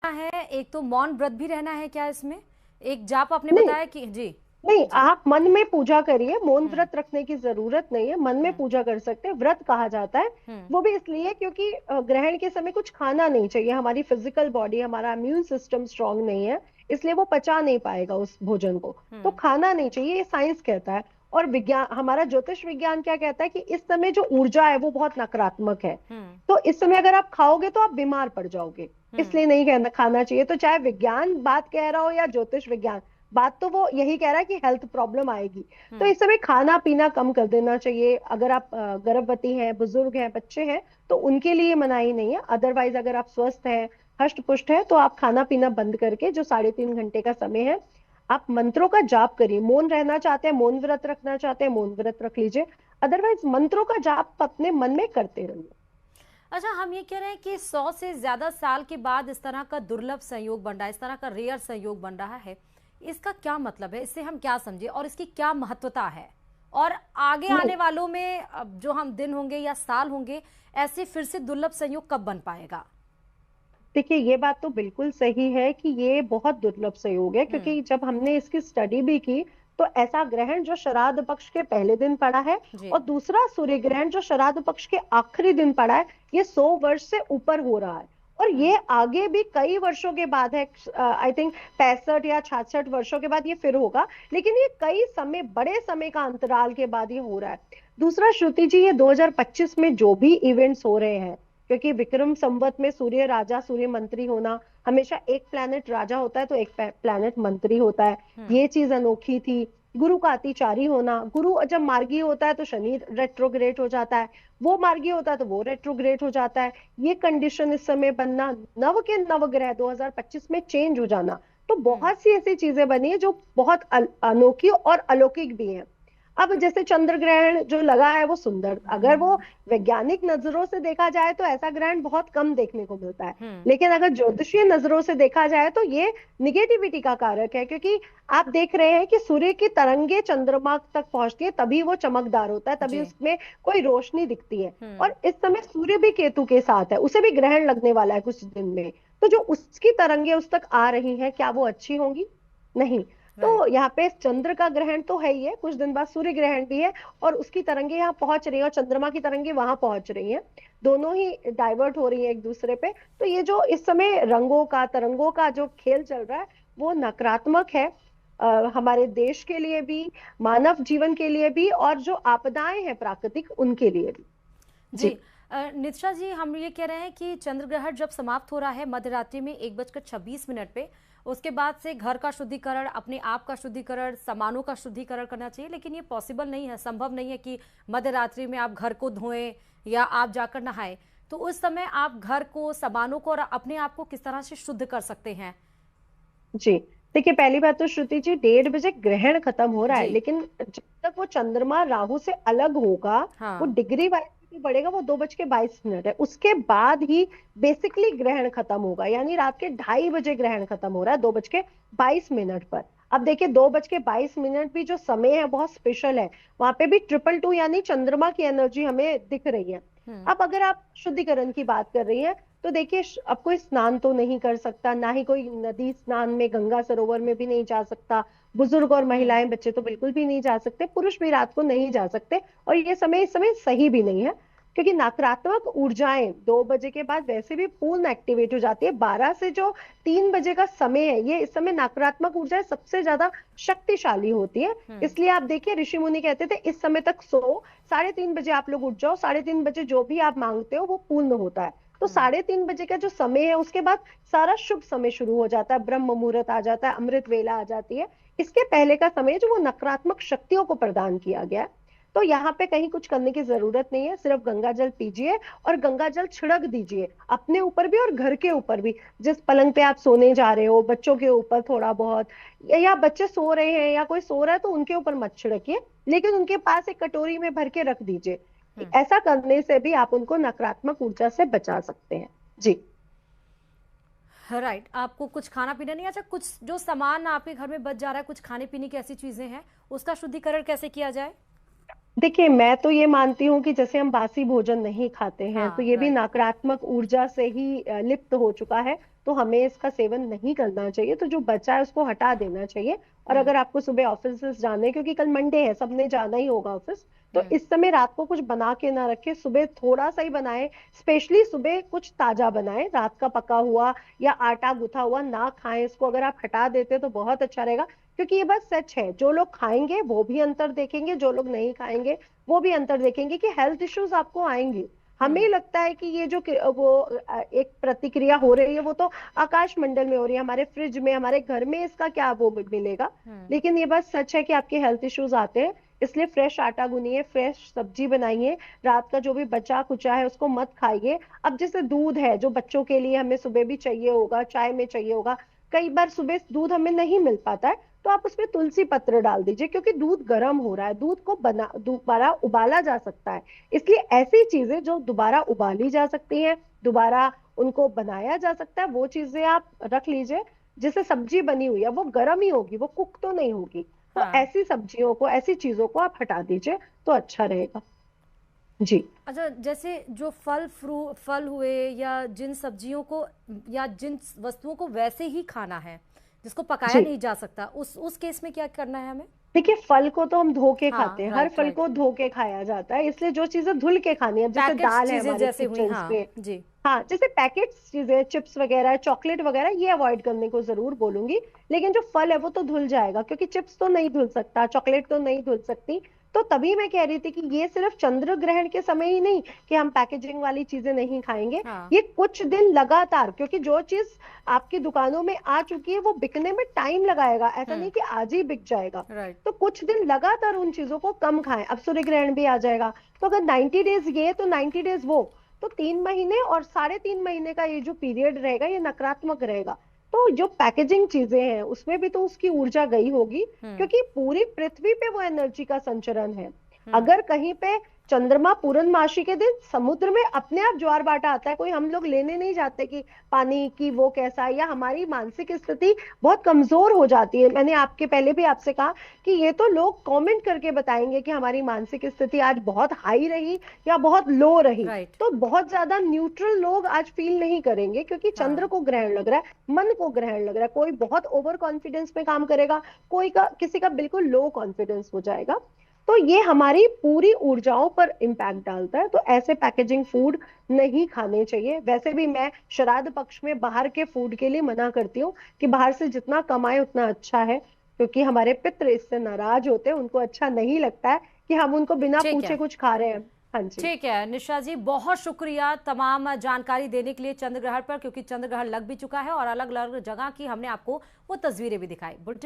है, एक तो मौन व्रत भी रहना है क्या इसमें? एक जाप आपने नहीं बताया कि जी। नहीं, जी। आप मन में पूजा करिए, मौन हम्म। व्रत रखने की जरूरत नहीं है, मन में हम्म। पूजा कर सकते हैं। व्रत कहा जाता है हम्म। वो भी इसलिए क्योंकि ग्रहण के समय कुछ खाना नहीं चाहिए, हमारी फिजिकल बॉडी, हमारा इम्यून सिस्टम स्ट्रांग नहीं है, इसलिए वो पचा नहीं पाएगा उस भोजन को। तो हम्म। खाना नहीं चाहिए, ये साइंस कहता है। और विज्ञान, हमारा ज्योतिष विज्ञान क्या कहता है कि इस समय जो ऊर्जा है वो बहुत नकारात्मक है। हम्म। तो इस समय अगर आप खाओगे तो आप बीमार पड़ जाओगे, हम्म। इसलिए नहीं कहना खाना चाहिए। तो चाहे विज्ञान बात कह रहा हो या ज्योतिष विज्ञान, बात तो वो यही कह रहा है कि हेल्थ प्रॉब्लम आएगी। तो हम्म। इस समय खाना पीना कम कर देना चाहिए। अगर आप गर्भवती हैं, बुजुर्ग हैं, बच्चे हैं, तो उनके लिए मनाही नहीं है। अदरवाइज अगर आप स्वस्थ हैं, हष्ट पुष्ट है, तो आप खाना पीना बंद करके जो 3.5 घंटे का समय है, आप मंत्रों का जाप करिए। मौन रहना चाहते हैं, मौन व्रत रखना चाहते हैं, मौन व्रत रख लीजिए। अदरवाइज मंत्रों का जाप अपने मन में करते रहिए। अच्छा, हम ये कह रहे हैं कि 100 से ज्यादा साल के बाद इस तरह का दुर्लभ संयोग बन रहा है, इस तरह का रेयर संयोग बन रहा है, इसका क्या मतलब है? इससे हम क्या समझे और इसकी क्या महत्वता है? और आगे नहीं, आने वालों में अब जो हम दिन होंगे या साल होंगे, ऐसे फिर से दुर्लभ संयोग कब बन पाएगा? देखिए ये बात तो बिल्कुल सही है कि ये बहुत दुर्लभ संयोग है, हम्म। क्योंकि जब हमने इसकी स्टडी भी की तो ऐसा ग्रहण जो श्राद्ध पक्ष के पहले दिन पड़ा है, जी। और दूसरा सूर्य ग्रहण जो श्राद्ध पक्ष के आखिरी दिन पड़ा है, ये 100 वर्ष से ऊपर हो रहा है। और हम्म। ये आगे भी कई वर्षों के बाद है, आई थिंक 65 या 66 वर्षों के बाद ये फिर होगा। लेकिन ये कई समय, बड़े समय का अंतराल के बाद ये हो रहा है। दूसरा श्रुति जी, ये 2025 में जो भी इवेंट्स हो रहे हैं, क्योंकि विक्रम संवत में सूर्य राजा सूर्य मंत्री होना, हमेशा एक प्लैनेट राजा होता है तो एक प्लैनेट मंत्री होता है, हम्म। ये चीज अनोखी थी। गुरु का अतिचारी होना, गुरु जब मार्गी होता है तो शनि रेट्रोग्रेड हो जाता है, वो मार्गी होता है तो वो रेट्रोग्रेड हो जाता है। ये कंडीशन इस समय बनना, नव के नवग्रह 2025 में चेंज हो जाना, तो हम्म। बहुत सी ऐसी चीजें बनी है जो बहुत अनोखी और अलौकिक भी हैं। अब जैसे चंद्र ग्रहण जो लगा है वो सुंदर, अगर वो वैज्ञानिक नजरों से देखा जाए तो ऐसा ग्रहण बहुत कम देखने को मिलता है। हम्म। लेकिन अगर ज्योतिषीय नजरों से देखा जाए तो ये निगेटिविटी का कारक है, क्योंकि आप देख रहे हैं कि सूर्य की तरंगे चंद्रमा तक पहुंचती है, तभी वो चमकदार होता है, तभी जी। उसमें कोई रोशनी दिखती है। हम्म। और इस समय सूर्य भी केतु के साथ है, उसे भी ग्रहण लगने वाला है कुछ दिन में। तो जो उसकी तरंगे उस तक आ रही हैं, क्या वो अच्छी होंगी? नहीं। राइट। तो यहाँ पे चंद्र का ग्रहण तो है ही है, कुछ दिन बाद सूर्य ग्रहण भी है, और उसकी तरंगे यहाँ पहुंच रही है और चंद्रमा की तरंगे वहां पहुंच रही हैं। दोनों ही डाइवर्ट हो रही है एक दूसरे पे। तो ये जो इस समय रंगों का, तरंगों का जो खेल चल रहा है, वो नकारात्मक है, हमारे देश के लिए भी, मानव जीवन के लिए भी, और जो आपदाएं हैं प्राकृतिक उनके लिए भी। जी। जी। नित्शा जी, हम ये कह रहे हैं कि चंद्र ग्रहण जब समाप्त हो रहा है मध्य रात्रि में 1:26 पे, उसके बाद से घर का शुद्धिकरण, अपने आप का शुद्धिकरण, सामानों का शुद्धिकरण करना चाहिए, लेकिन ये पॉसिबल नहीं है, संभव नहीं है कि मध्य रात्रि में आप घर को धोएं या आप जाकर नहाएं। तो उस समय आप घर को, सामानों को और अपने आप को किस तरह से शुद्ध कर सकते हैं? जी, देखिए पहली बात तो श्रुति जी, 1:30 बजे ग्रहण खत्म हो रहा है, जी। लेकिन जब तक वो चंद्रमा राहु से अलग होगा, वो हाँ। डिग्री वाइज भी बढ़ेगा, वो 2:22 है, उसके बाद ही बेसिकली ग्रहण खत्म होगा। यानी रात के 2:30 बजे ग्रहण खत्म हो रहा है, 2:22 पर। अब देखिए 2:22 भी जो समय है बहुत स्पेशल है, वहां पे भी 222 यानी चंद्रमा की एनर्जी हमें दिख रही है। हम्म। अब अगर आप शुद्धिकरण की बात कर रही हैं, तो देखिए अब कोई स्नान तो नहीं कर सकता, ना ही कोई नदी स्नान में, गंगा सरोवर में भी नहीं जा सकता। बुजुर्ग और हम्म। महिलाएं, बच्चे तो बिल्कुल भी नहीं जा सकते, पुरुष भी रात को नहीं जा सकते। और ये समय इस समय सही भी नहीं है, क्योंकि नकारात्मक ऊर्जाएं 2 बजे के बाद वैसे भी पूर्ण एक्टिवेट हो जाती है। 12 से जो 3 बजे का समय है, ये इस समय नकारात्मक ऊर्जाएं सबसे ज्यादा शक्तिशाली होती है। हम्म। इसलिए आप देखिए ऋषि मुनि कहते थे इस समय तक सो, 3:30 बजे आप लोग उठ जाओ, 3:30 बजे जो भी आप मांगते हो वो पूर्ण होता है। तो हम्म। 3:30 बजे का जो समय है, उसके बाद सारा शुभ समय शुरू हो जाता है, ब्रह्म मुहूर्त आ जाता है, अमृत वेला आ जाती है। इसके पहले का समय जो वो नकारात्मक शक्तियों को प्रदान किया गया है। तो यहाँ पे कहीं कुछ करने की जरूरत नहीं है, सिर्फ गंगा जल पीजिए और गंगा जल छिड़क दीजिए अपने ऊपर भी और घर के ऊपर भी। जिस पलंग पे आप सोने जा रहे हो, बच्चों के ऊपर थोड़ा बहुत, या बच्चे सो रहे हैं या कोई सो रहा है, तो उनके ऊपर मत छिड़किए, लेकिन उनके पास एक कटोरी में भर के रख दीजिए। हम्म। ऐसा करने से भी आप उनको नकारात्मक ऊर्जा से बचा सकते हैं। जी। राइट। आपको कुछ खाना पीना नहीं, अच्छा कुछ जो सामान आपके घर में बच जा रहा है, कुछ खाने पीने की ऐसी चीजें हैं, उसका शुद्धिकरण कैसे किया जाए? देखिए मैं तो ये मानती हूँ कि जैसे हम बासी भोजन नहीं खाते हैं, तो हाँ। ये भी राइट। नकारात्मक ऊर्जा से ही लिप्त हो चुका है। तो हमें इसका सेवन नहीं करना चाहिए। तो जो बचा है उसको हटा देना चाहिए। और अगर आपको सुबह ऑफिस जाना है, क्योंकि कल मंडे है, सबने जाना ही होगा ऑफिस, तो हम्म। इस समय रात को कुछ बना के ना रखे, सुबह थोड़ा सा ही बनाए। स्पेशली सुबह कुछ ताजा बनाए, रात का पका हुआ या आटा गुथा हुआ ना खाएं। इसको अगर आप हटा देते तो बहुत अच्छा रहेगा। क्योंकि ये बात सच है, जो लोग खाएंगे वो भी अंतर देखेंगे, जो लोग नहीं खाएंगे वो भी अंतर देखेंगे कि हेल्थ इश्यूज आपको आएंगे। हमें हम्म। लगता है कि ये जो एक प्रतिक्रिया हो रही है वो तो आकाश मंडल में हो रही है, हमारे फ्रिज में, हमारे घर में इसका क्या वो मिलेगा। हम्म। लेकिन ये बात सच है कि आपके हेल्थ इश्यूज आते हैं। इसलिए फ्रेश आटा गूंनिए, फ्रेश सब्जी बनाइए, रात का जो भी बचा कुचा है उसको मत खाइए। अब जैसे दूध है जो बच्चों के लिए हमें सुबह भी चाहिए होगा, चाय में चाहिए होगा, कई बार सुबह दूध हमें नहीं मिल पाता है, तो आप उसमें तुलसी पत्र डाल दीजिए, क्योंकि दूध गर्म हो रहा है, दूध को दोबारा उबाला जा सकता है। इसलिए ऐसी चीजें जो दोबारा उबाली जा सकती हैं, दोबारा उनको बनाया जा सकता है, वो चीजें आप रख लीजिए। जिससे सब्जी बनी हुई है वो गर्म ही होगी, वो कुक तो नहीं होगी। तो हाँ। ऐसी सब्जियों को, ऐसी चीजों को आप हटा दीजिए तो अच्छा रहेगा। जी। अच्छा, जैसे जो फल हुए या जिन सब्जियों को या जिन वस्तुओं को वैसे ही खाना है, जिसको पकाया जी नहीं जा सकता, उस केस में क्या करना है हमें? देखिए, फल को तो हम धो के खाते हाँ, हैं, हर राइट फल राइट। को धो के खाया जाता है। इसलिए जो चीजें धुल के खानी है, जैसे पैकेट्स दाल है चीजें हमारे जैसे हुई, किचन हाँ में, जी। हाँ जैसे पैकेट्स चीजें, चिप्स वगैरह, चॉकलेट वगैरह, ये अवॉइड करने को जरूर बोलूंगी। लेकिन जो फल है वो तो धुल जाएगा, क्योंकि चिप्स तो नहीं धुल सकता, चॉकलेट तो नहीं धुल सकती। तो तभी मैं कह रही थी कि ये सिर्फ चंद्र ग्रहण के समय ही नहीं कि हम पैकेजिंग वाली चीजें नहीं खाएंगे। हाँ। ये कुछ दिन लगातार, क्योंकि जो चीज आपकी दुकानों में आ चुकी है वो बिकने में टाइम लगाएगा, ऐसा नहीं कि आज ही बिक जाएगा। राइट। तो कुछ दिन लगातार उन चीजों को कम खाएं। अब सूर्य ग्रहण भी आ जाएगा, तो अगर 90 डेज ये तो 90 डेज वो, तो 3 महीने और 3.5 महीने का ये जो पीरियड रहेगा ये नकारात्मक रहेगा। तो जो पैकेजिंग चीजें हैं उसमें भी तो उसकी ऊर्जा गई होगी, हम्म। क्योंकि पूरी पृथ्वी पे वो एनर्जी का संचरण है। हम्म। अगर कहीं पे चंद्रमा पूर्णमासी के दिन समुद्र में अपने आप ज्वार भाटा आता है, कोई हम लोग लेने नहीं जाते कि पानी की वो कैसा है, या हमारी मानसिक स्थिति बहुत कमजोर हो जाती है। मैंने आपके पहले भी आपसे कहा कि ये तो लोग कमेंट करके बताएंगे कि हमारी मानसिक स्थिति आज बहुत हाई रही या बहुत लो रही। राइट। तो बहुत ज्यादा न्यूट्रल लोग आज फील नहीं करेंगे, क्योंकि चंद्र हाँ। को ग्रहण लग रहा है, मन को ग्रहण लग रहा है। कोई बहुत ओवर कॉन्फिडेंस में काम करेगा, किसी का बिल्कुल लो कॉन्फिडेंस हो जाएगा। तो ये हमारी पूरी ऊर्जाओं पर इम्पैक्ट डालता है। तो ऐसे पैकेजिंग फूड नहीं खाने चाहिए। वैसे भी मैं श्राद्ध पक्ष में बाहर के फूड के लिए मना करती हूँ कि बाहर से जितना कमाए उतना अच्छा है, क्योंकि हमारे पितृ इससे नाराज होते हैं, उनको अच्छा नहीं लगता है कि हम उनको बिना ठीक पूछे है। कुछ खा रहे हैं। हाँ जी। ठीक है निशा जी, बहुत शुक्रिया तमाम जानकारी देने के लिए चंद्र ग्रहण पर, क्योंकि चंद्र ग्रहण लग भी चुका है और अलग अलग जगह की हमने आपको वो तस्वीरें भी दिखाई। बुलेटिन